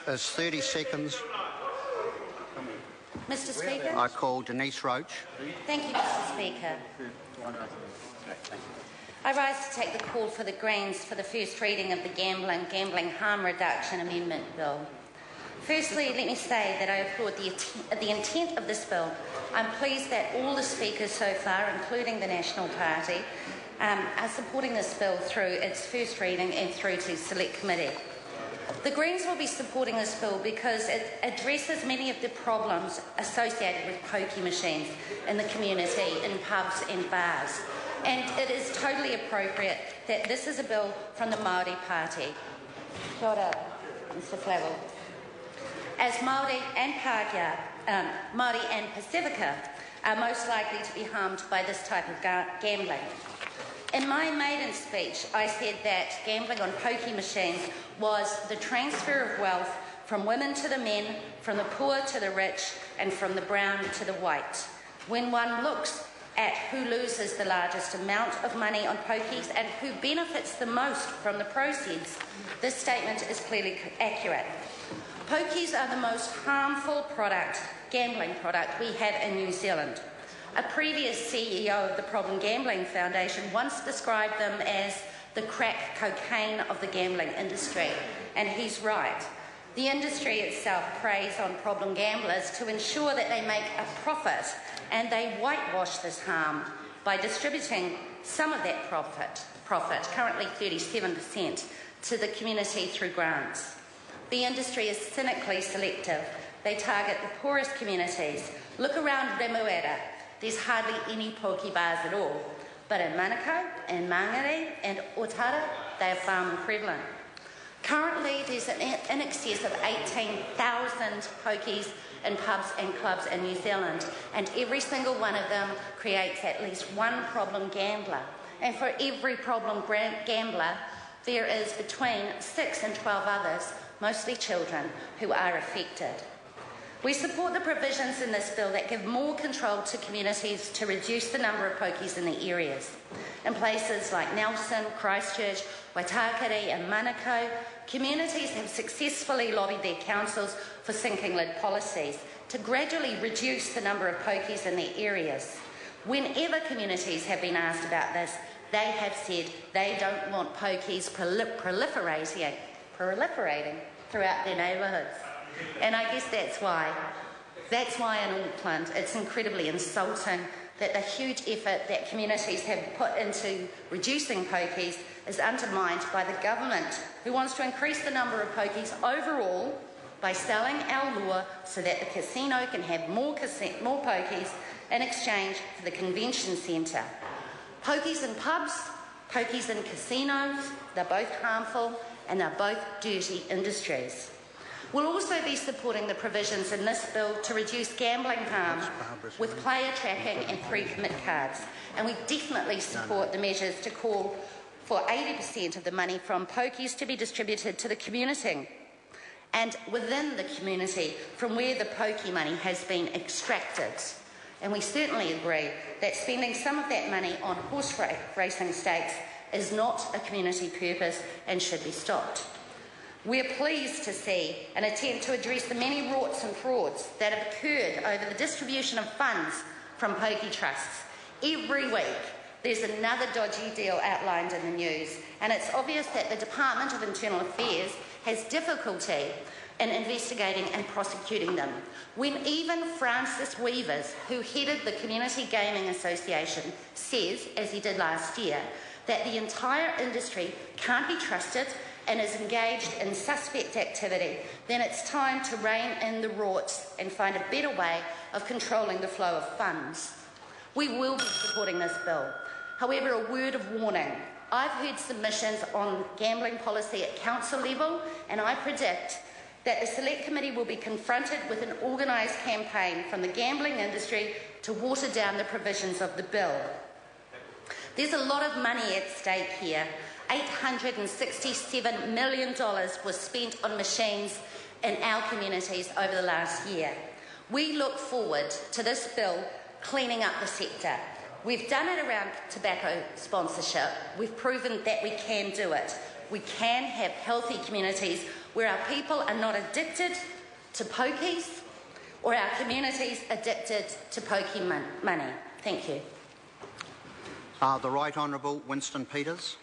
There's 30 seconds. Mr. Speaker. I call Denise Roach. Thank you, Mr. Speaker. I rise to take the call for the Greens for the first reading of the Gambling Harm Reduction Amendment Bill. Firstly, let me say that I applaud the intent of this bill. I'm pleased that all the speakers so far, including the National Party, are supporting this bill through its first reading and through to Select Committee. The Greens will be supporting this bill because it addresses many of the problems associated with pokie machines in the community, in pubs and bars. And it is totally appropriate that this is a bill from the Māori Party. Kia ora, Mr. Flavel. As Māori and Pākehā, Māori and Pacifica are most likely to be harmed by this type of gambling. In my maiden speech, I said that gambling on pokie machines was the transfer of wealth from women to the men, from the poor to the rich, and from the brown to the white. When one looks at who loses the largest amount of money on pokies and who benefits the most from the proceeds, this statement is clearly accurate. Pokies are the most harmful gambling product we have in New Zealand. A previous CEO of the Problem Gambling Foundation once described them as the crack cocaine of the gambling industry, and he's right. The industry itself preys on problem gamblers to ensure that they make a profit, and they whitewash this harm by distributing some of that profit, currently 37%, to the community through grants. The industry is cynically selective. They target the poorest communities. Look around Remuera. There's hardly any pokie bars at all. But in Manukau, in Mangere and Otara, they are far more prevalent. Currently, there's in excess of 18,000 pokies in pubs and clubs in New Zealand, and every single one of them creates at least one problem gambler. And for every problem gambler, there is between 6 and 12 others, mostly children, who are affected. We support the provisions in this bill that give more control to communities to reduce the number of pokies in the areas. In places like Nelson, Christchurch, Waitakere and Manukau, communities have successfully lobbied their councils for sinking lid policies to gradually reduce the number of pokies in their areas. Whenever communities have been asked about this, they have said they don't want pokies proliferating throughout their neighbourhoods. And I guess that's why in Auckland it's incredibly insulting that the huge effort that communities have put into reducing pokies is undermined by the government, who wants to increase the number of pokies overall by selling our law so that the casino can have more pokies in exchange for the convention centre. Pokies in pubs, pokies in casinos, they're both harmful and they're both dirty industries. We'll also be supporting the provisions in this bill to reduce gambling harm with player tracking and pre-commit cards. And we definitely support the measures to call for 80% of the money from pokies to be distributed to the community and within the community from where the pokie money has been extracted. And we certainly agree that spending some of that money on horse racing stakes is not a community purpose and should be stopped. We're pleased to see an attempt to address the many rorts and frauds that have occurred over the distribution of funds from pokie trusts. Every week there's another dodgy deal outlined in the news, and it's obvious that the Department of Internal Affairs has difficulty in investigating and prosecuting them. When even Francis Weavers, who headed the Community Gaming Association, says, as he did last year, that the entire industry can't be trusted and is engaged in suspect activity, then it's time to rein in the rorts and find a better way of controlling the flow of funds. We will be supporting this bill. However, a word of warning. I've heard submissions on gambling policy at council level, and I predict that the Select Committee will be confronted with an organised campaign from the gambling industry to water down the provisions of the bill. There's a lot of money at stake here. $867 million was spent on machines in our communities over the last year. We look forward to this bill cleaning up the sector. We've done it around tobacco sponsorship. We've proven that we can do it. We can have healthy communities where our people are not addicted to pokies or our communities addicted to pokey money. Thank you. The Right Honourable Winston Peters.